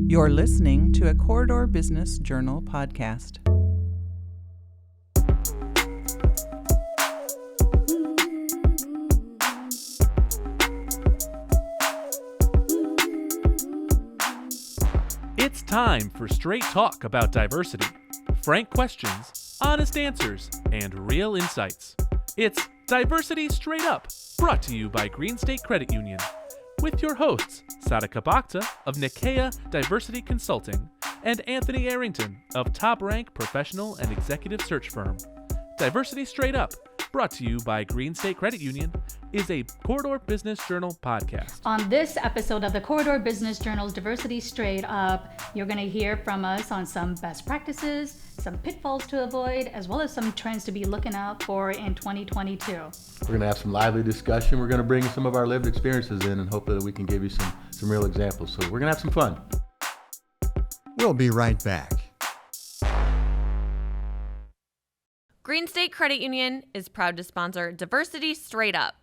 You're listening to a Corridor Business Journal podcast. It's time for straight talk about diversity, frank questions, honest answers, and real insights. It's Diversity Straight Up, brought to you by Green State Credit Union, with your hosts, Sadika Bhakta of Nikea Diversity Consulting and Anthony Arrington of Top Rank Professional and Executive Search Firm. Diversity Straight Up, brought to you by Green State Credit Union, is a Corridor Business Journal podcast. On this episode of the Corridor Business Journal's Diversity Straight Up, you're going to hear from us on some best practices, some pitfalls to avoid, as well as some trends to be looking out for in 2022. We're going to have some lively discussion. We're going to bring some of our lived experiences in and hope that we can give you some real examples. So we're going to have some fun. We'll be right back. Green State Credit Union is proud to sponsor Diversity Straight Up.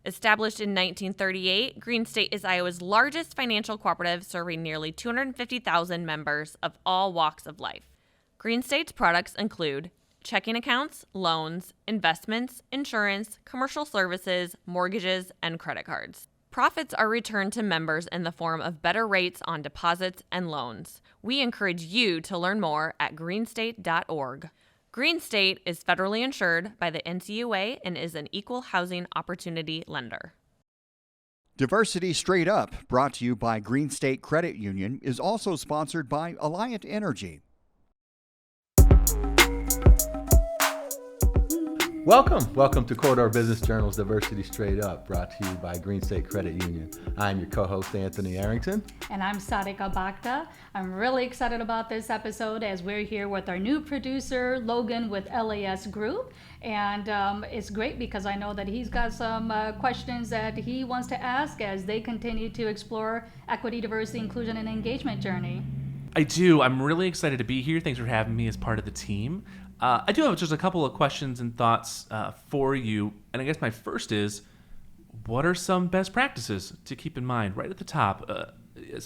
Established in 1938, Green State is Iowa's largest financial cooperative, serving nearly 250,000 members of all walks of life. Green State's products include checking accounts, loans, investments, insurance, commercial services, mortgages, and credit cards. Profits are returned to members in the form of better rates on deposits and loans. We encourage you to learn more at greenstate.org. Green State is federally insured by the NCUA and is an equal housing opportunity lender. Diversity Straight Up, brought to you by Green State Credit Union, is also sponsored by Alliant Energy. Welcome to Corridor Business Journal's Diversity Straight Up, brought to you by Green State Credit Union. I'm your co-host, Anthony Arrington. And I'm Sadika Bhakta. I'm really excited about this episode as we're here with our new producer, Logan with LAS Group. And it's great because I know that he's got some questions that he wants to ask as they continue to explore equity, diversity, inclusion, and engagement journey. I do. I'm really excited to be here. Thanks for having me as part of the team. I do have just a couple of questions and thoughts for you. And I guess my first is, what are some best practices to keep in mind right at the top?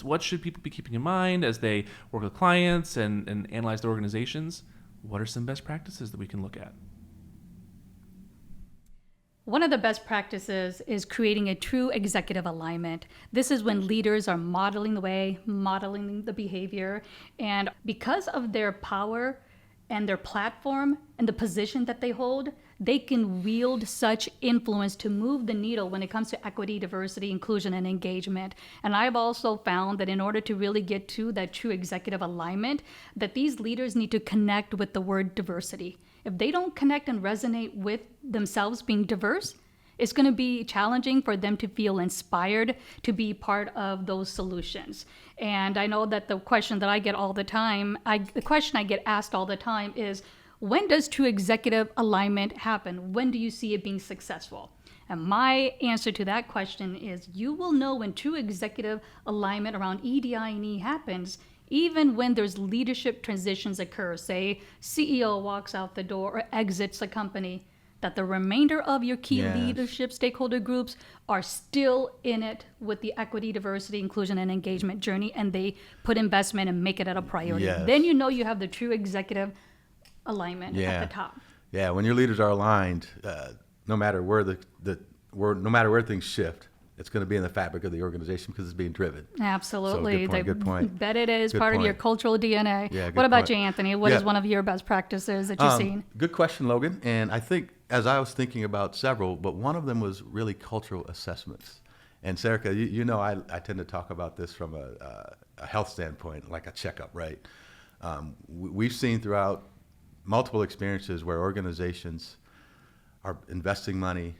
What should people be keeping in mind as they work with clients and analyze their organizations? What are some best practices that we can look at? One of the best practices is creating a true executive alignment. This is when leaders are modeling the way, modeling the behavior, and because of their power and their platform and the position that they hold, they can wield such influence to move the needle when it comes to equity, diversity, inclusion, and engagement. And I've also found that in order to really get to that true executive alignment, that these leaders need to connect with the word diversity. If they don't connect and resonate with themselves being diverse, it's going to be challenging for them to feel inspired to be part of those solutions. And I know that the question that I get all the time, the question I get asked all the time is, when does true executive alignment happen? When do you see it being successful? And my answer to that question is, you will know when true executive alignment around EDI&E happens, even when there's leadership transitions occur, say CEO walks out the door or exits the company, that the remainder of your key leadership stakeholder groups are still in it with the equity, diversity, inclusion, and engagement journey, and they put investment and make it at a priority. Yes. Then you know you have the true executive alignment at the top. Yeah, when your leaders are aligned, no matter where no matter where things shift, it's going to be in the fabric of the organization because it's being driven. Absolutely. So good point. Bet it is Good part point. of your cultural DNA. Yeah, what about point. you, Anthony? What is one of your best practices that you've seen? Good question, Logan. And I think as I was thinking about several, but one of them was really cultural assessments. And Sarika, you know I tend to talk about this from a health standpoint, like a checkup, right? We've seen throughout multiple experiences where organizations are investing money,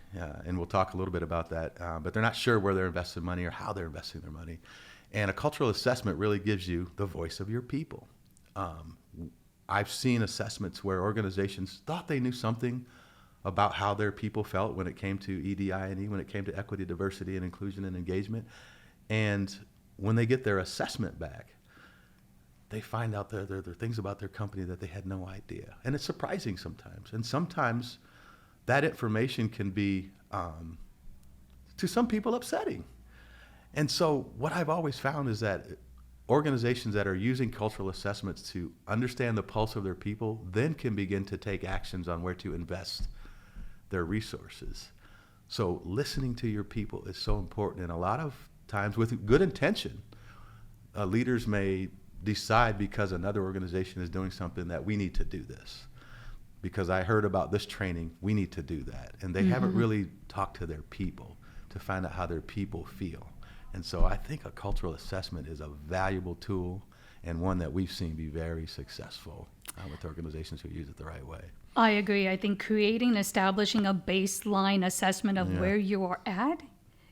and we'll talk a little bit about that, but they're not sure where they're investing money or how they're investing their money. And a cultural assessment really gives you the voice of your people. I've seen assessments where organizations thought they knew something about how their people felt when it came to EDI&E, when it came to equity, diversity, and inclusion and engagement. And when they get their assessment back, they find out there are things about their company that they had no idea. And it's surprising sometimes. And sometimes that information can be, to some people, upsetting. And so what I've always found is that organizations that are using cultural assessments to understand the pulse of their people then can begin to take actions on where to invest their resources. So listening to your people is so important, and a lot of times with good intention, leaders may decide because another organization is doing something that we need to do this. Because I heard about this training, we need to do that. And they haven't really talked to their people to find out how their people feel. And so I think a cultural assessment is a valuable tool and one that we've seen be very successful with organizations who use it the right way. I agree. I think creating and establishing a baseline assessment of where you are at,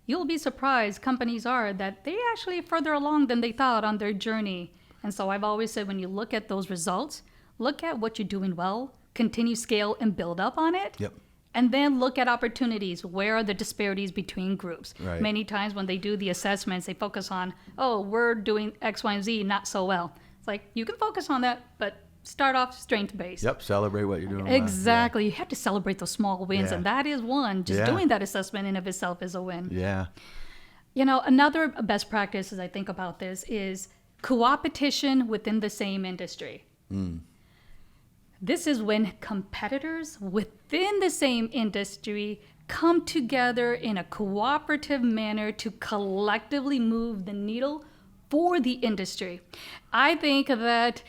you'll be surprised companies are that they actually further along than they thought on their journey. And so I've always said, when you look at those results, look at what you're doing well, continue scale and build up on it. Yep. And then look at opportunities. Where are the disparities between groups? Right. Many times when they do the assessments, they focus on, oh, we're doing X, Y, and Z not so well. It's like, you can focus on that, but start off strength-based. Yep, celebrate what you're doing well. Exactly. You have to celebrate those small wins, Yeah. and that is one. Just Yeah. doing that assessment in of itself is a win. Yeah. You know, another best practice as I think about this is co-opetition within the same industry. This is when competitors within the same industry come together in a cooperative manner to collectively move the needle for the industry. I think that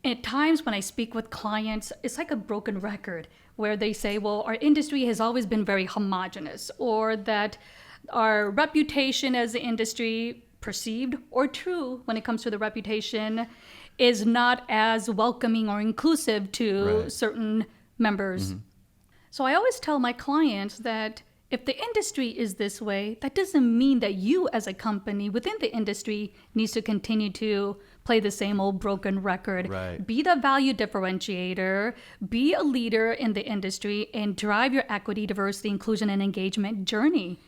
at times when I speak with clients, it's like a broken record where they say, well, our industry has always been very homogenous, or that our reputation as an industry, perceived or true when it comes to the reputation, is not as welcoming or inclusive to certain members. So I always tell my clients that if the industry is this way, that doesn't mean that you as a company within the industry needs to continue to play the same old broken record. Right. Be the value differentiator, be a leader in the industry, and drive your equity, diversity, inclusion, and engagement journey.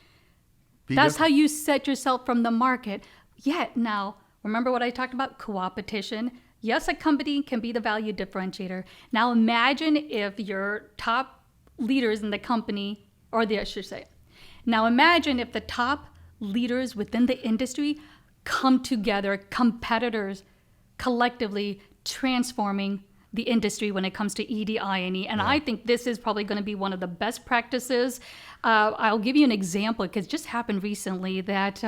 That's how you set yourself from the market. Yet now, remember what I talked about? Co-opetition. Yes, a company can be the value differentiator. Now imagine if your top leaders in the company, I should say, now imagine if the top leaders within the industry come together, competitors, collectively transforming the industry when it comes to EDI&E. And I think this is probably going to be one of the best practices. I'll give you an example, because it just happened recently that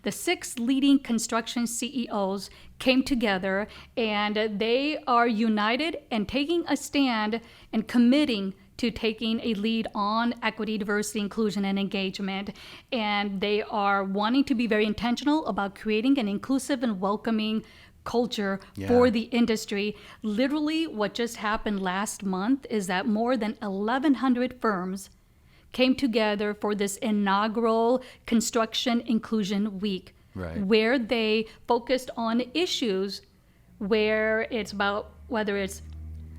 the 6 leading construction CEOs came together, and they are united and taking a stand and committing to taking a lead on equity, diversity, inclusion, and engagement. And they are wanting to be very intentional about creating an inclusive and welcoming culture for the industry. Literally, what just happened last month is that more than 1,100 firms came together for this inaugural Construction Inclusion Week, where they focused on issues where it's about whether it's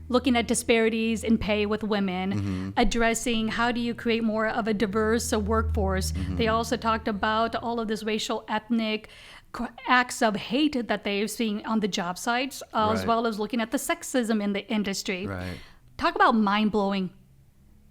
looking at disparities in pay with women, addressing how do you create more of a diverse workforce. They also talked about all of this racial, ethnic acts of hate that they've seen on the job sites, as well as looking at the sexism in the industry. Talk about mind-blowing.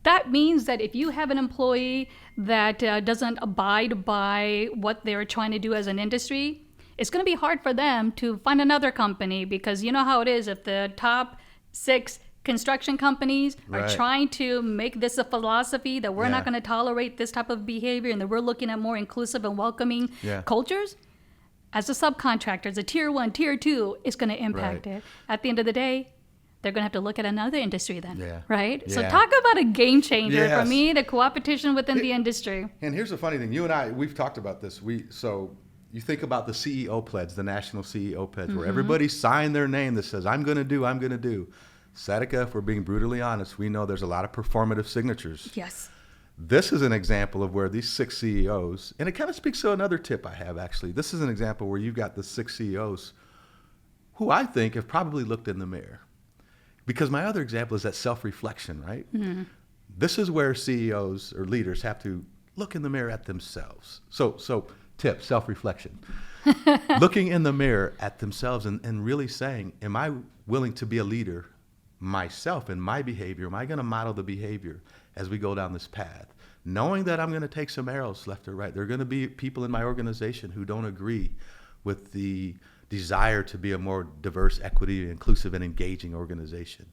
That means that if you have an employee that doesn't abide by what they're trying to do as an industry, it's going to be hard for them to find another company, because you know how it is. If the top 6 construction companies are trying to make this a philosophy that we're not going to tolerate this type of behavior, and that we're looking at more inclusive and welcoming cultures, as a subcontractor, as a tier 1, tier 2, it's going to impact it. At the end of the day, they're going to have to look at another industry then, right? So talk about a game changer for me, the co-opetition within the industry. And here's the funny thing. You and I, we've talked about this. So you think about the CEO pledge, the national CEO pledge, where everybody signed their name that says, I'm going to do, I'm going to do. Sadika, if we're being brutally honest, we know there's a lot of performative signatures. Yes. This is an example of where these 6 CEOs, and it kind of speaks to another tip I have actually. This is an example where you've got the 6 CEOs who I think have probably looked in the mirror. Because my other example is that self-reflection, right? This is where CEOs or leaders have to look in the mirror at themselves. So tip, self-reflection. Looking in the mirror at themselves and really saying, am I willing to be a leader myself in my behavior? Am I going to model the behavior as we go down this path? Knowing that I'm going to take some arrows left or right. There are going to be people in my organization who don't agree with the desire to be a more diverse, equity, inclusive, and engaging organization.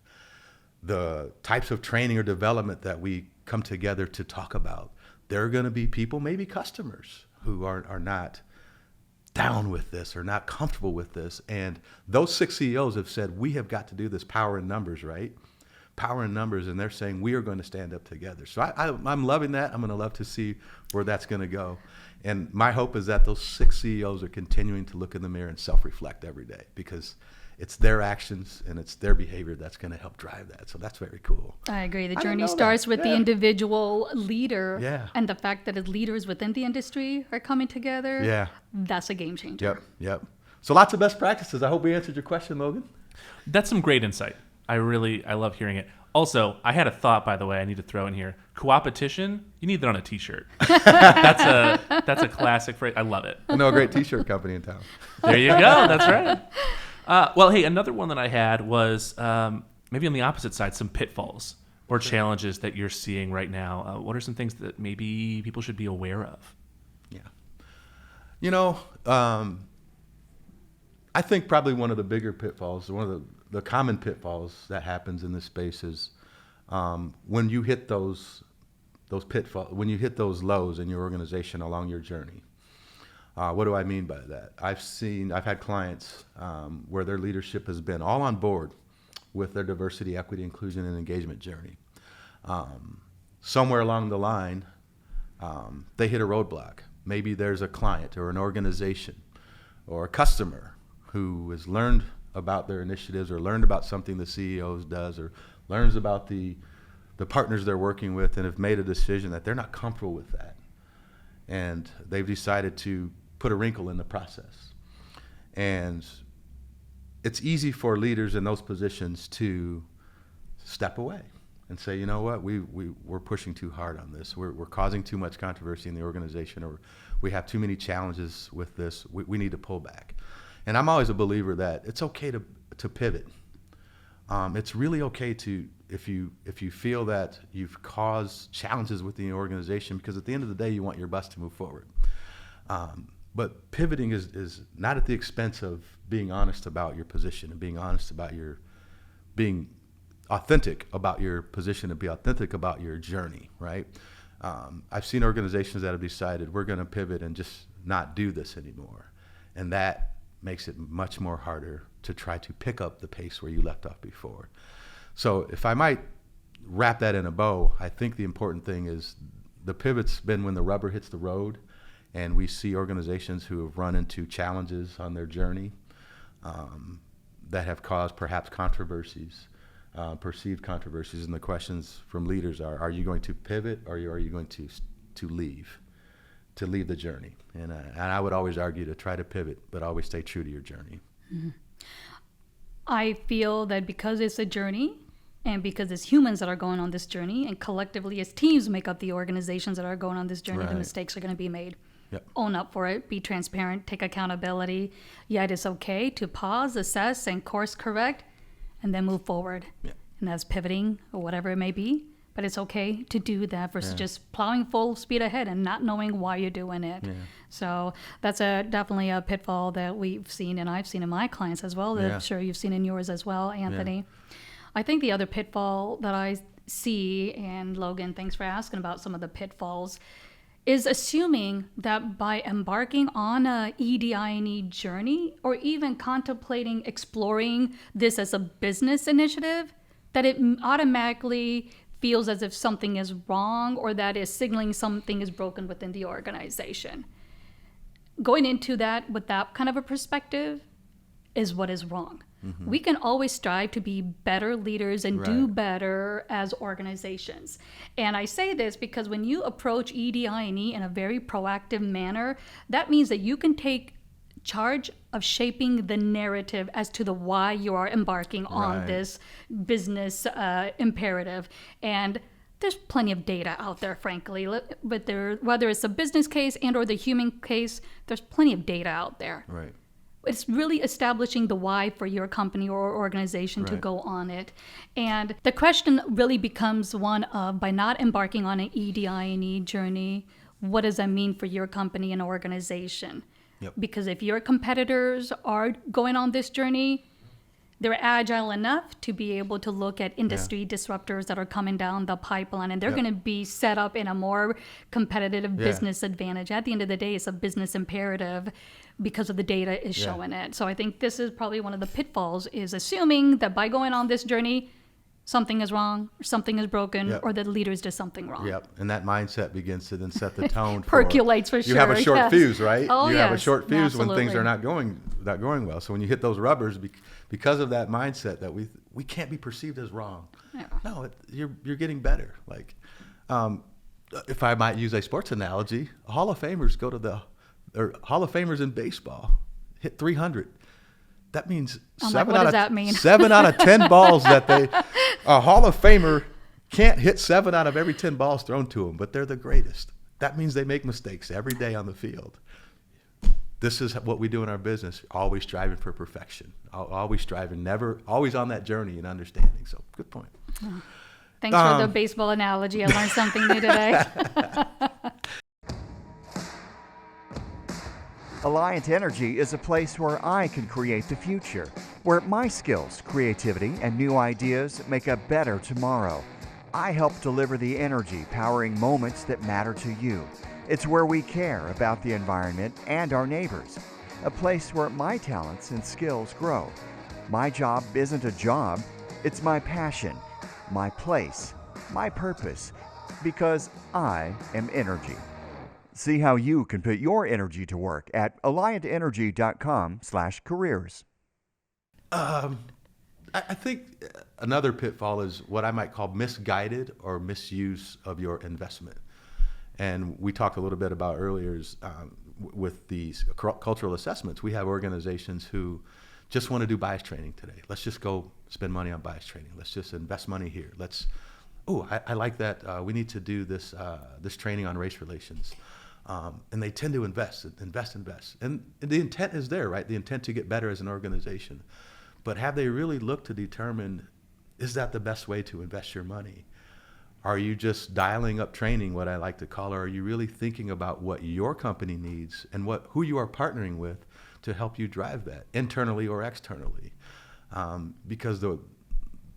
The types of training or development that we come together to talk about, there are going to be people, maybe customers, who are not down with this or not comfortable with this. And those 6 CEOs have said, we have got to do this power in numbers, right? Power in numbers, and they're saying we are going to stand up together. So I'm loving that. I'm going to love to see where that's going to go. And my hope is that those 6 CEOs are continuing to look in the mirror and self-reflect every day, because it's their actions and it's their behavior that's going to help drive that. So that's very cool. I agree. The I didn't journey know starts that. with the Yeah. individual leader. Yeah. And the fact that the leaders within the industry are coming together. Yeah. That's a game changer. Yep. So lots of best practices. I hope we answered your question, Logan. That's some great insight. I love hearing it. Also, I had a thought, by the way, I need to throw in here. Co-opetition, you need that on a t-shirt. That's a classic phrase. I love it. I know a great t-shirt company in town. There you go. That's right. Well, hey, another one that I had was maybe on the opposite side, some pitfalls or challenges that you're seeing right now. What are some things that maybe people should be aware of? Yeah. I think probably one of the bigger pitfalls, one of the common pitfalls that happens in this space is when you hit those pitfalls, when you hit those lows in your organization along your journey. What do I mean by that? I've had clients where their leadership has been all on board with their diversity, equity, inclusion, and engagement journey. Somewhere along the line, they hit a roadblock. Maybe there's a client or an organization or a customer who has learned about their initiatives or learned about something the CEO does or learns about the partners they're working with and have made a decision that they're not comfortable with that. And they've decided to put a wrinkle in the process. And it's easy for leaders in those positions to step away and say, you know what, we're pushing too hard on this. We're causing too much controversy in the organization, or we have too many challenges with this. We need to pull back. And I'm always a believer that it's okay to pivot. It's really okay to, if you feel that you've caused challenges within the organization, because at the end of the day, you want your bus to move forward. But pivoting is not at the expense of being honest about your position and being honest about being authentic about your position and be authentic about your journey, right? I've seen organizations that have decided we're going to pivot and just not do this anymore. And that makes it much more harder to try to pick up the pace where you left off before. So if I might wrap that in a bow, I think the important thing is the pivot's been when the rubber hits the road and we see organizations who have run into challenges on their journey that have caused perhaps controversies, perceived controversies. And the questions from leaders are you going to pivot or are you going to leave the journey? And I would always argue to try to pivot, but always stay true to your journey. Mm-hmm. I feel that because it's a journey and because it's humans that are going on this journey and collectively as teams make up the organizations that are going on this journey, Right. The mistakes are going to be made. Yep. Own up for it, be transparent, take accountability. Yet it's okay to pause, assess, and course correct, and then move forward. Yep. And that's pivoting or whatever it may be. But it's okay to do that versus just plowing full speed ahead and not knowing why you're doing it. Yeah. So that's definitely a pitfall that we've seen, and I've seen in my clients as well. That Yeah. I'm sure you've seen in yours as well, Anthony. I think the other pitfall that I see, and Logan, thanks for asking about some of the pitfalls, is assuming that by embarking on a EDI&E journey or even contemplating exploring this as a business initiative, that it automatically feels as if something is wrong or that is signaling something is broken within the organization. Going into that with that kind of a perspective is what is wrong. Mm-hmm. We can always strive to be better leaders and do better as organizations. And I say this because when you approach EDI&E in a very proactive manner, that means that you can take charge of shaping the narrative as to the why you are embarking on this business imperative. And there's plenty of data out there, frankly, but whether it's a business case and or the human case, there's plenty of data out there. Right. It's really establishing the why for your company or organization to go on it. And the question really becomes one of, by not embarking on an EDI&E journey, what does that mean for your company and organization? Yep. Because if your competitors are going on this journey, they're agile enough to be able to look at industry disruptors that are coming down the pipeline, and they're Yep. going to be set up in a more competitive Yeah. business advantage. At the end of the day, it's a business imperative because of the data is Yeah. showing it. So I think this is probably one of the pitfalls, is assuming that by going on this journey, something is wrong, or something is broken, Yep. or the leaders did something wrong. Yep, and that mindset begins to then set the tone. Percolates for You have a sure, short yes. fuse, right? Oh, you have a yes, short fuse when things absolutely. are not going well. So when you hit those rubbers, because of that mindset that we can't be perceived as wrong. Yeah. No, you're getting better. Like, if I might use a sports analogy, Hall of Famers Hall of Famers in baseball hit 300. That means What does that mean? 7 out of 10 balls that a Hall of Famer can't hit 7 out of every 10 balls thrown to them, but they're the greatest. That means they make mistakes every day on the field. This is what we do in our business, always striving for perfection, always striving, always on that journey and understanding. So good point. Thanks for the baseball analogy. I learned something new today. Alliant Energy is a place where I can create the future, where my skills, creativity, and new ideas make a better tomorrow. I help deliver the energy powering moments that matter to you. It's where we care about the environment and our neighbors, a place where my talents and skills grow. My job isn't a job, it's my passion, my place, my purpose, because I am energy. See how you can put your energy to work at alliantenergy.com/careers. I think another pitfall is what I might call misguided or misuse of your investment. And we talked a little bit about earlier with these cultural assessments. We have organizations who just want to do bias training today. Let's just go spend money on bias training. Let's just invest money here. I like that. We need to do this training on race relations. And they tend to invest. And the intent is there, right? The intent to get better as an organization. But have they really looked to determine, is that the best way to invest your money? Are you just dialing up training, what I like to call, or are you really thinking about what your company needs and who you are partnering with to help you drive that internally or externally? Because the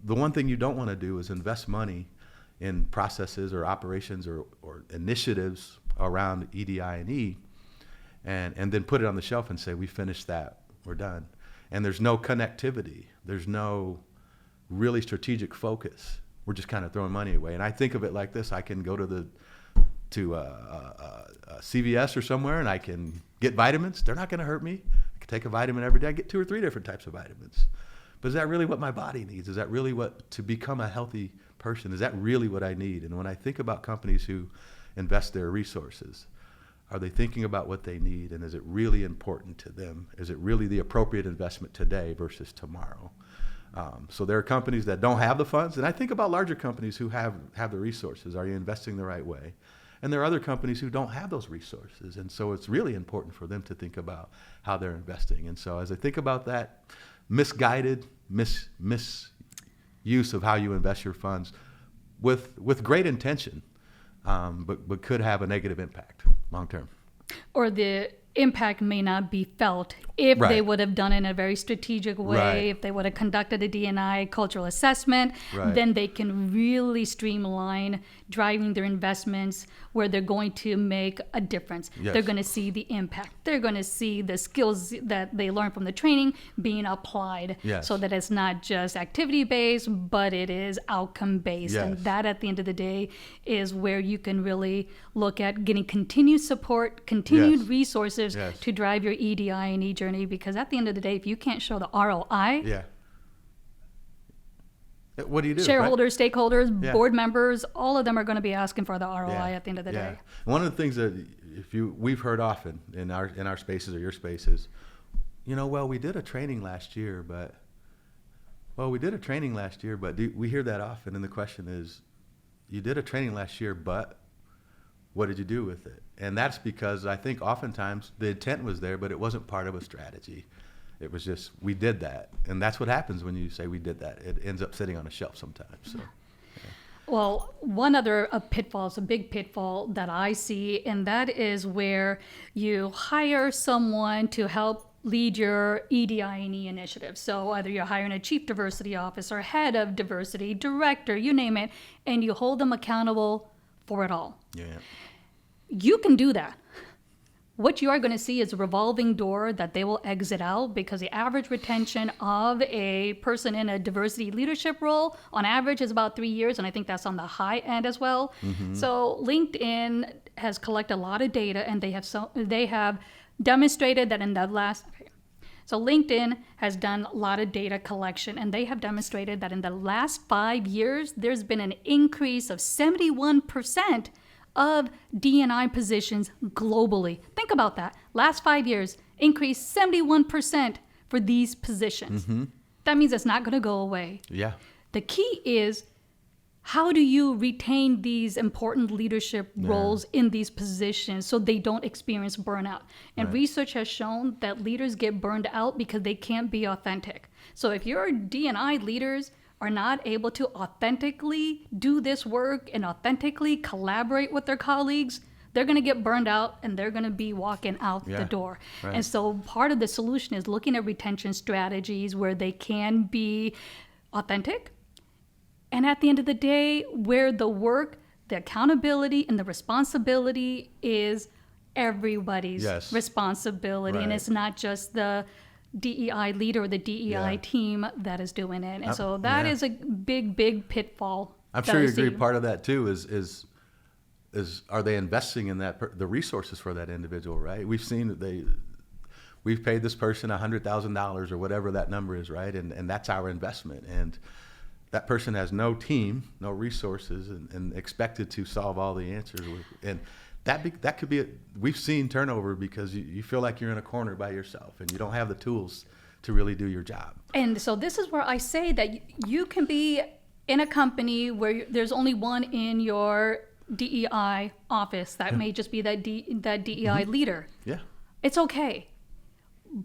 one thing you don't want to do is invest money in processes or operations or initiatives around EDI&E and then put it on the shelf and say, we finished that, we're done. And there's no connectivity. There's no really strategic focus. We're just kind of throwing money away. And I think of it like this. I can go to CVS or somewhere and I can get vitamins. They're not going to hurt me. I can take a vitamin every day. I get 2 or 3 different types of vitamins. But is that really what my body needs? Is that really to become a healthy person? Is that really what I need? And when I think about companies who invest their resources, are they thinking about what they need, and is it really important to them? Is it really the appropriate investment today versus tomorrow? So there are companies that don't have the funds, and I think about larger companies who have the resources. Are you investing the right way? And there are other companies who don't have those resources, and so it's really important for them to think about how they're investing. And so as I think about that misguided misuse of how you invest your funds with great intention, but could have a negative impact long term. Or the impact may not be felt if they Right. would have done it in a very strategic way, Right. if they would have conducted a D&I cultural assessment, Right. then they can really streamline driving their investments where they're going to make a difference. Yes. They're going to see the impact. They're going to see the skills that they learn from the training being applied, Yes. so that it's not just activity-based, but it is outcome-based. And Yes. that, at the end of the day, is where you can really look at getting continued support, continued Yes. resources Yes. to drive your EDI&E journey, because at the end of the day, if you can't show the ROI, Yeah. What do you do? shareholders, stakeholders, Yeah. board members, all of them are going to be asking for the ROI at the end of the day. One of the things that we've heard often in our spaces or your spaces, we did a training last year, but we hear that often, and the question is, you did a training last year, but what did you do with it? And that's because I think oftentimes the intent was there, but it wasn't part of a strategy. It was just, we did that. And that's what happens when you say we did that. It ends up sitting on a shelf sometimes. So, Well, one other pitfall, it's a big pitfall that I see, and that is where you hire someone to help lead your EDI&E initiative. So either you're hiring a chief diversity officer, head of diversity, director, you name it, and you hold them accountable for it all. Yeah. You can do that. What you are going to see is a revolving door that they will exit out, because the average retention of a person in a diversity leadership role on average is about 3 years, and I think that's on the high end as well. So LinkedIn has collected a lot of data, and they have demonstrated that in the last So LinkedIn has done a lot of data collection, and they have demonstrated that in the last 5 years, there's been an increase of 71% of D&I positions globally. Think about that. Last 5 years, increased 71% for these positions. That means it's not going to go away. Yeah. The key is, how do you retain these important leadership roles in these positions so they don't experience burnout? And research has shown that leaders get burned out because they can't be authentic. So if your D&I leaders are not able to authentically do this work and authentically collaborate with their colleagues, they're going to get burned out and they're going to be walking out the door. And so part of the solution is looking at retention strategies where they can be authentic. And at the end of the day, where the work, the accountability, and the responsibility is everybody's responsibility. And it's not just the DEI leader or the DEI team that is doing it. And so that is a big, big pitfall. I'm sure you agree. Part of that too is are they investing in that the resources for that individual, right? We've seen that we've paid this person $100,000 or whatever that number is, right? And that's our investment. And that person has no team, no resources, and expected to solve all the answers. And that could be we've seen turnover because you feel like you're in a corner by yourself and you don't have the tools to really do your job. And so this is where I say that you can be in a company where there's only one in your DEI office that may just be that DEI leader. Yeah. It's okay.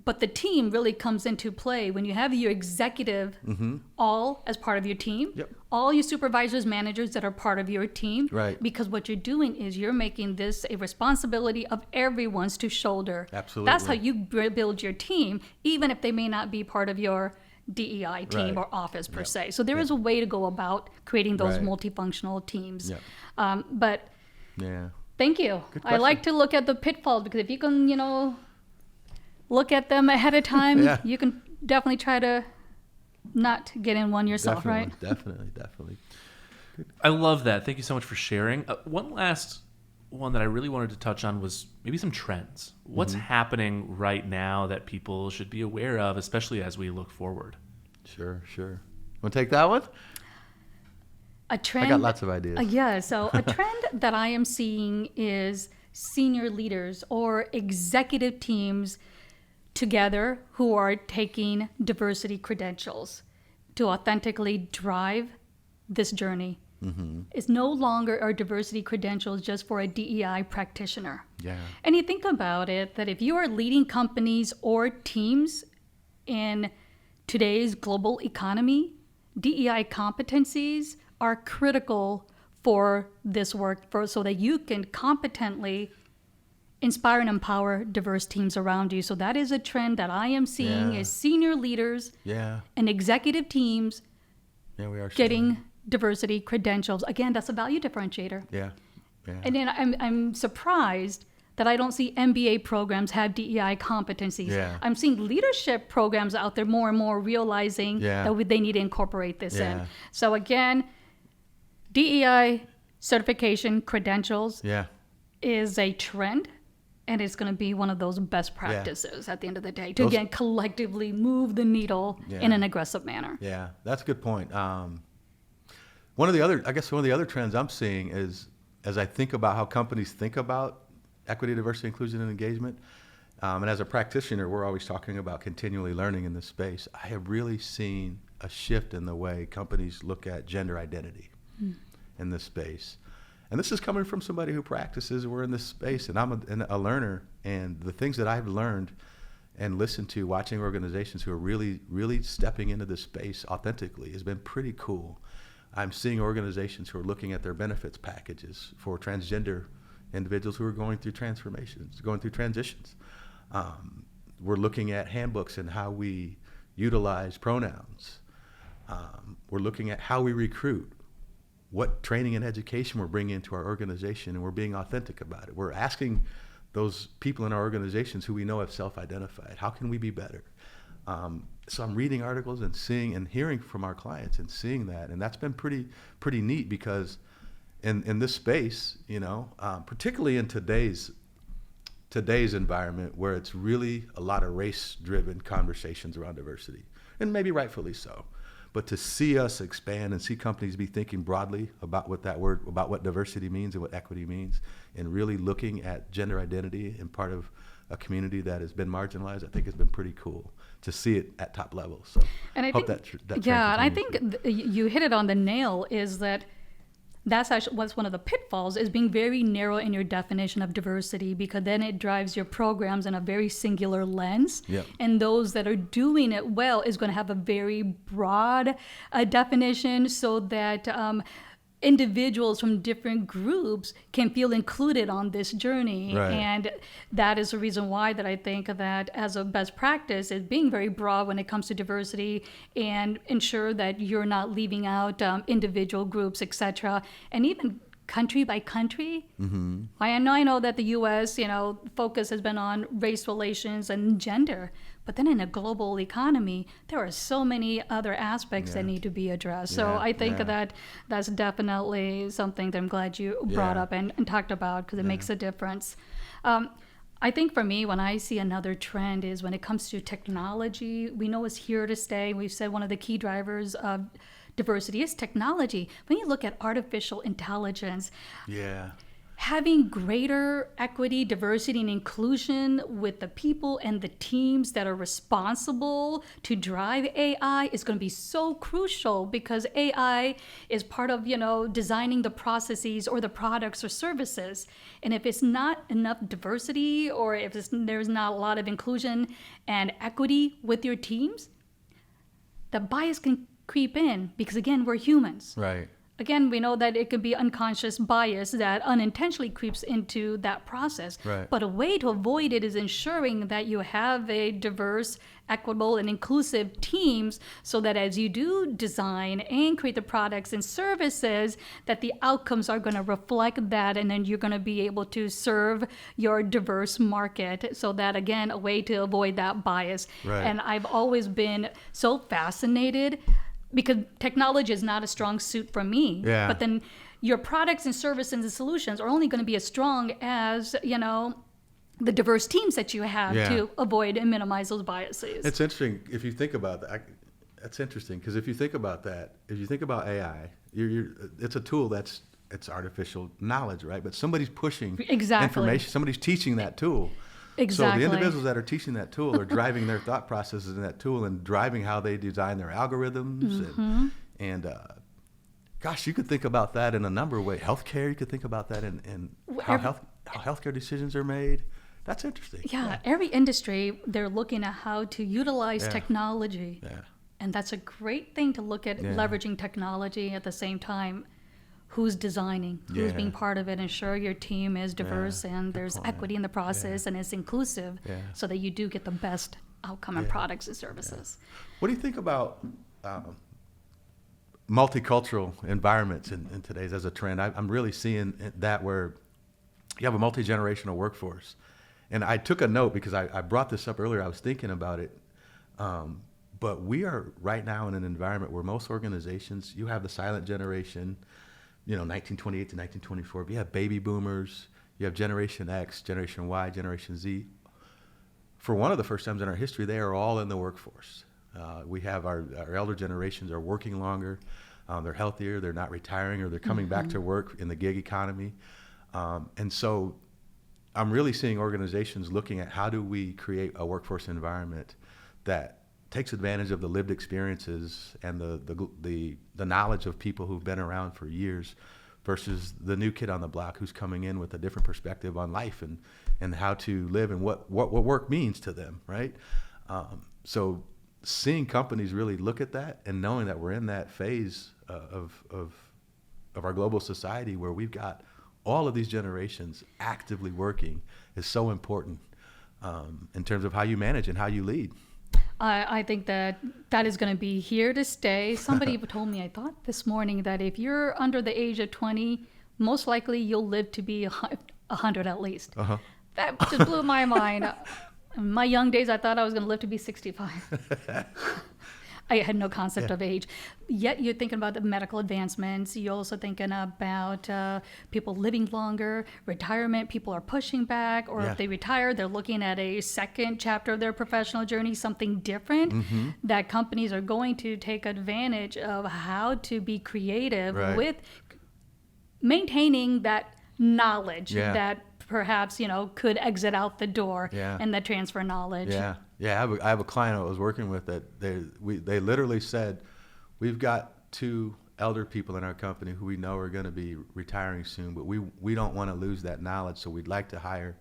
But the team really comes into play when you have your executive all as part of your team, all your supervisors, managers that are part of your team. Right. Because what you're doing is you're making this a responsibility of everyone's to shoulder. Absolutely. That's how you build your team, even if they may not be part of your DEI team or office per se. So there is a way to go about creating those multifunctional teams. But thank you. I like to look at the pitfalls, because if you can, look at them ahead of time, you can definitely try to not get in one yourself, right? Definitely. I love that. Thank you so much for sharing. One last one that I really wanted to touch on was maybe some trends. What's happening right now that people should be aware of, especially as we look forward? Sure. Want to take that one? A trend. I got lots of ideas. So a trend that I am seeing is senior leaders or executive teams together who are taking diversity credentials to authentically drive this journey. It's no longer our diversity credentials just for a DEI practitioner. And you think about it, that if you are leading companies or teams in today's global economy, DEI competencies are critical for this work, so that you can competently inspire and empower diverse teams around you. So that is a trend that I am seeing is senior leaders and executive teams getting diversity credentials. Again, that's a value differentiator. And then I'm surprised that I don't see MBA programs have DEI competencies. I'm seeing leadership programs out there more and more realizing that they need to incorporate this in. So again, DEI certification credentials is a trend. And it's going to be one of those best practices at the end of the day to, again, collectively move the needle in an aggressive manner. Yeah, that's a good point. One of the other trends I'm seeing is, as I think about how companies think about equity, diversity, inclusion, and engagement, and as a practitioner, we're always talking about continually learning in this space. I have really seen a shift in the way companies look at gender identity in this space. And this is coming from somebody who practices. We're in this space, and I'm a learner. And the things that I've learned and listened to watching organizations who are really, really stepping into this space authentically has been pretty cool. I'm seeing organizations who are looking at their benefits packages for transgender individuals who are going through transformations, going through transitions. We're looking at handbooks and how we utilize pronouns. We're looking at how we recruit, what training and education we're bringing into our organization, and we're being authentic about it. We're asking those people in our organizations who we know have self-identified, how can we be better? So I'm reading articles and seeing and hearing from our clients and seeing that, and that's been pretty neat, because in this space, particularly in today's environment, where it's really a lot of race-driven conversations around diversity, and maybe rightfully so, but to see us expand and see companies be thinking broadly about what diversity means and what equity means, and really looking at gender identity and part of a community that has been marginalized, I think has been pretty cool to see it at top level. So and I hope think, that yeah, and I think you hit it on the nail, is that that's actually what's one of the pitfalls, is being very narrow in your definition of diversity, because then it drives your programs in a very singular lens. Yep. And those that are doing it well is going to have a very broad definition, so that individuals from different groups can feel included on this journey. Right. And that is the reason why that I think that as a best practice is being very broad when it comes to diversity, and ensure that you're not leaving out individual groups, etc. And even country by country. Mm-hmm. I know that the U.S., focus has been on race relations and gender, but then in a global economy, there are so many other aspects that need to be addressed. So I think that that's definitely something that I'm glad you brought up and talked about, because it makes a difference. I think for me, when I see another trend is when it comes to technology, we know it's here to stay. We've said one of the key drivers of diversity is technology. When you look at artificial intelligence, having greater equity, diversity, and inclusion with the people and the teams that are responsible to drive AI is going to be so crucial, because AI is part of, designing the processes or the products or services. And if it's not enough diversity, or if there's not a lot of inclusion and equity with your teams, the bias can creep in, because again, we're humans. Right. Again, we know that it could be unconscious bias that unintentionally creeps into that process. Right. But a way to avoid it is ensuring that you have a diverse, equitable, and inclusive teams, so that as you do design and create the products and services, that the outcomes are going to reflect that, and then you're going to be able to serve your diverse market. So that, again, a way to avoid that bias. Right. And I've always been so fascinated, because technology is not a strong suit for me. Yeah. But then your products and services and solutions are only going to be as strong as, the diverse teams that you have to avoid and minimize those biases. It's interesting if you think about that. That's interesting, because if you think about that, if you think about AI, it's a tool it's artificial knowledge, right? But somebody's pushing information, somebody's teaching that tool. Exactly. So the individuals that are teaching that tool are driving their thought processes in that tool, and driving how they design their algorithms. And gosh, you could think about that in a number of ways. Healthcare, you could think about that in how healthcare decisions are made. That's interesting. Yeah, every industry, they're looking at how to utilize technology. Yeah. And that's a great thing to look at, leveraging technology at the same time. Who's designing, who's being part of it, ensure your team is diverse and there's equity in the process and it's inclusive, so that you do get the best outcome in products and services. What do you think about multicultural environments in today's as a trend? I'm really seeing that, where you have a multi-generational workforce. And I took a note because I brought this up earlier. I was thinking about it. But we are right now in an environment where most organizations, you have the silent generation, 1928 to 1924. But you have baby boomers, you have Generation X, Generation Y, Generation Z. For one of the first times in our history, they are all in the workforce. We have our elder generations are working longer, they're healthier, they're not retiring, or they're coming back to work in the gig economy. And so I'm really seeing organizations looking at how do we create a workforce environment that takes advantage of the lived experiences and the knowledge of people who've been around for years, versus the new kid on the block who's coming in with a different perspective on life and how to live and what work means to them, right? So seeing companies really look at that and knowing that we're in that phase of our global society where we've got all of these generations actively working is so important in terms of how you manage and how you lead. I think that is going to be here to stay. Somebody told me, I thought this morning, that if you're under the age of 20, most likely you'll live to be 100 at least. Uh-huh. That just blew my mind. In my young days, I thought I was going to live to be 65. I had no concept of age. Yet you're thinking about the medical advancements. You're also thinking about people living longer, retirement. People are pushing back, or if they retire, they're looking at a second chapter of their professional journey, something different. That companies are going to take advantage of how to be creative with maintaining that knowledge that perhaps could exit out the door and the transfer knowledge. I have a client I was working with that they literally said, we've got 2 elder people in our company who we know are going to be retiring soon, but we don't want to lose that knowledge, so we'd like to hire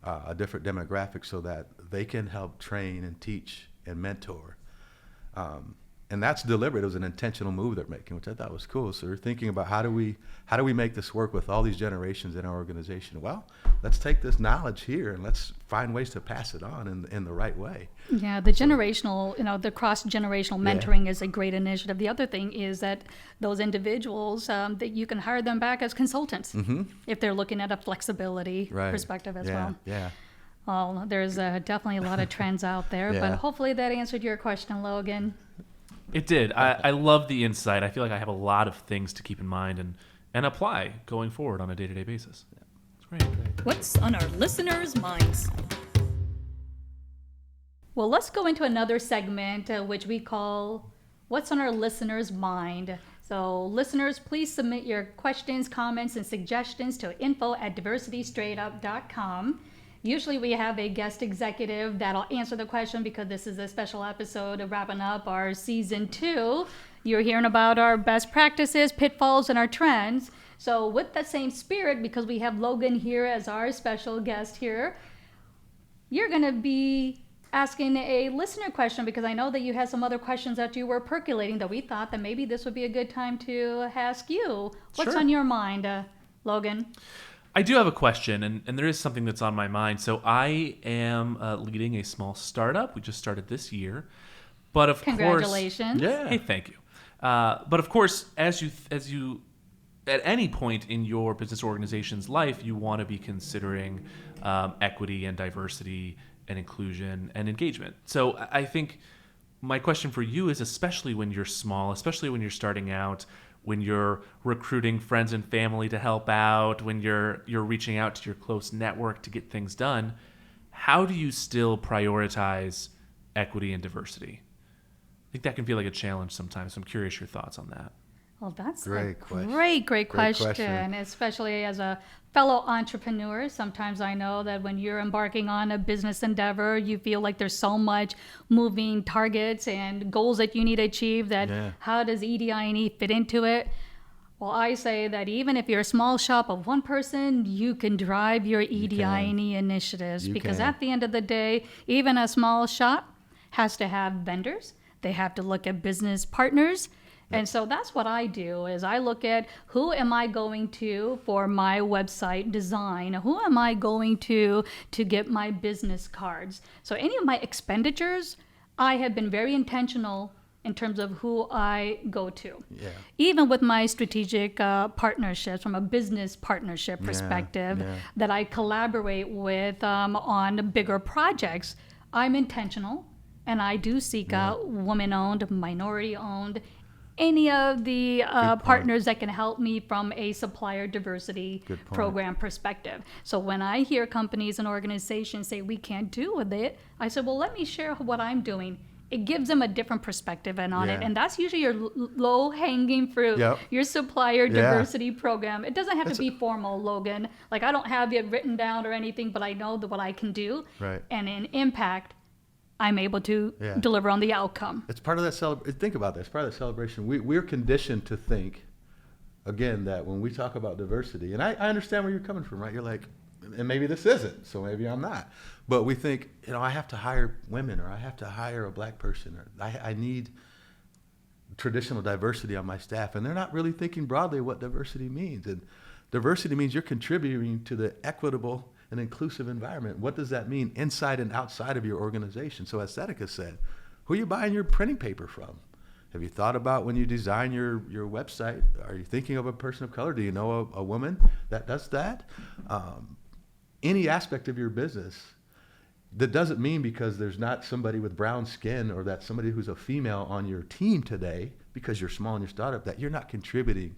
a different demographic so that they can help train and teach and mentor. And that's deliberate. It was an intentional move they're making, which I thought was cool. So we're thinking about how do we make this work with all these generations in our organization? Well, let's take this knowledge here and let's find ways to pass it on in the right way. Yeah, the generational, the cross-generational mentoring is a great initiative. The other thing is that those individuals, that you can hire them back as consultants if they're looking at a flexibility perspective as well. Yeah. Well, there's definitely a lot of trends out there, but hopefully that answered your question, Logan. It did. I love the insight. I feel like I have a lot of things to keep in mind and apply going forward on a day-to-day basis. It's great. What's on our listeners' minds? Well, let's go into another segment, which we call What's on Our Listeners' Mind. So listeners, please submit your questions, comments, and suggestions to info@diversitystraightup.com. Usually we have a guest executive that'll answer the question because this is a special episode of wrapping up our season 2. You're hearing about our best practices, pitfalls, and our trends. So with that same spirit, because we have Logan here as our special guest here, you're going to be asking a listener question because I know that you had some other questions that you were percolating that we thought that maybe this would be a good time to ask you. What's on your mind, Logan? I do have a question, and there is something that's on my mind. So I am leading a small startup. We just started this year, but of Congratulations. course, hey, thank you. But of course, as you at any point in your business organization's life, you want to be considering equity and diversity and inclusion and engagement. So I think my question for you is, especially when you're small, especially when you're starting out, when you're recruiting friends and family to help out, when you're reaching out to your close network to get things done, how do you still prioritize equity and diversity? I think that can feel like a challenge sometimes. So I'm curious your thoughts on that. Well, that's Great question. Great question, especially as a fellow entrepreneur. Sometimes I know that when you're embarking on a business endeavor, you feel like there's so much moving targets and goals that you need to achieve that how does EDI&E fit into it? Well, I say that even if you're a small shop of one person, you can drive your EDI&E initiatives because at the end of the day, even a small shop has to have vendors. They have to look at business partners. And so that's what I do is I look at who am I going to for my website design? Who am I going to get my business cards? So any of my expenditures, I have been very intentional in terms of who I go to. Yeah. Even with my strategic partnerships from a business partnership perspective that I collaborate with on bigger projects, I'm intentional and I do seek out women-owned, minority-owned, any of the partners that can help me from a supplier diversity program perspective. So when I hear companies and organizations say we can't do with it, I said, well, let me share what I'm doing. It gives them a different perspective on it. And that's usually your low-hanging fruit, your supplier diversity program. It doesn't have to be formal, Logan. Like I don't have it written down or anything, but I know that what I can do. Right. And in impact, I'm able to deliver on the outcome. It's part of that think about that. It's part of that celebration. We're conditioned to think, again, that when we talk about diversity, and I understand where you're coming from, right? You're like, and maybe this isn't, so maybe I'm not. But we think, I have to hire women, or I have to hire a black person, or I need traditional diversity on my staff. And they're not really thinking broadly what diversity means. And diversity means you're contributing to the equitable and inclusive environment. What does that mean inside and outside of your organization? So as Seneca said, who are you buying your printing paper from? Have you thought about when you design your website, are you thinking of a person of color? Do you know a woman that does that? Any aspect of your business, that doesn't mean because there's not somebody with brown skin or that somebody who's a female on your team today, because you're small in your startup, that you're not contributing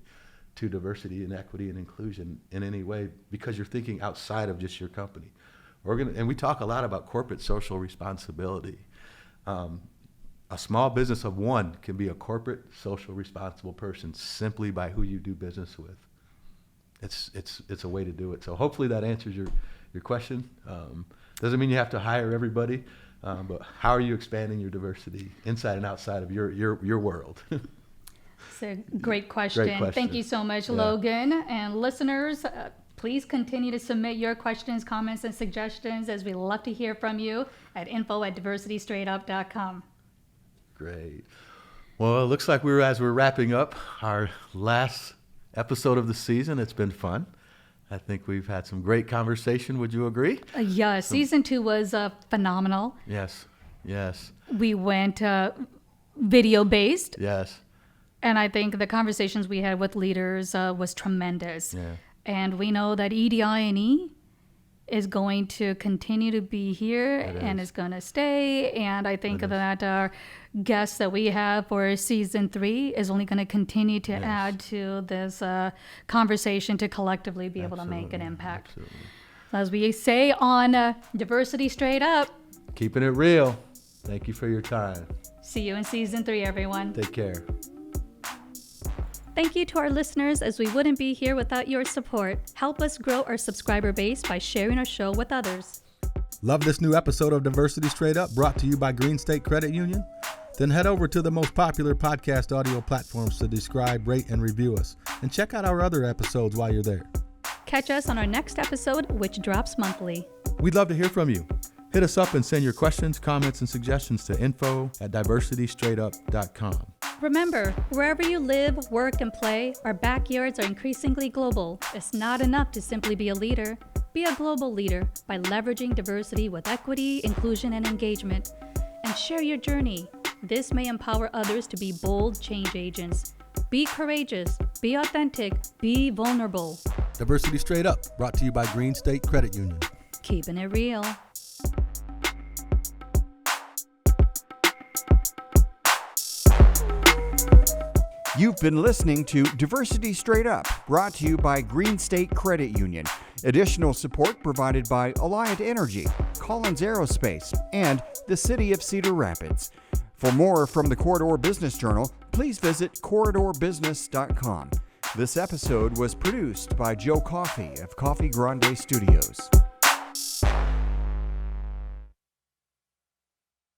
to diversity and equity and inclusion in any way because you're thinking outside of just your company. And we talk a lot about corporate social responsibility. A small business of one can be a corporate social responsible person simply by who you do business with. It's a way to do it. So hopefully that answers your question. Doesn't mean you have to hire everybody, but how are you expanding your diversity inside and outside of your world? It's a great question. Great question. Thank you so much, Logan. And listeners, please continue to submit your questions, comments, and suggestions, as we love to hear from you at info@diversitystraightup.com. Great. Well, it looks like as we're wrapping up our last episode of the season. It's been fun. I think we've had some great conversation. Would you agree? Yeah, season 2 was phenomenal. Yes. We went video-based. Yes. And I think the conversations we had with leaders was tremendous. Yeah. And we know that EDI&E is going to continue to be here and is going to stay. And I think that our guests that we have for season 3 is only going to continue to add to this conversation to collectively be able to make an impact. Absolutely. As we say on Diversity Straight Up, Keeping it real. Thank you for your time. see you in season 3, everyone. Take care. Thank you to our listeners, as we wouldn't be here without your support. Help us grow our subscriber base by sharing our show with others. Love this new episode of Diversity Straight Up, brought to you by Green State Credit Union? Then head over to the most popular podcast audio platforms to describe, rate, and review us. And check out our other episodes while you're there. Catch us on our next episode, which drops monthly. We'd love to hear from you. Hit us up and send your questions, comments, and suggestions to info@diversitystraightup.com. Remember, wherever you live, work, and play, our backyards are increasingly global. It's not enough to simply be a leader. Be a global leader by leveraging diversity with equity, inclusion, and engagement. And share your journey. This may empower others to be bold change agents. Be courageous, be authentic, be vulnerable. Diversity Straight Up, brought to you by Green State Credit Union. Keeping it real. You've been listening to Diversity Straight Up, brought to you by Green State Credit Union. Additional support provided by Alliant Energy, Collins Aerospace, and the City of Cedar Rapids. For more from the Corridor Business Journal, please visit corridorbusiness.com. This episode was produced by Joe Coffey of Coffee Grande Studios.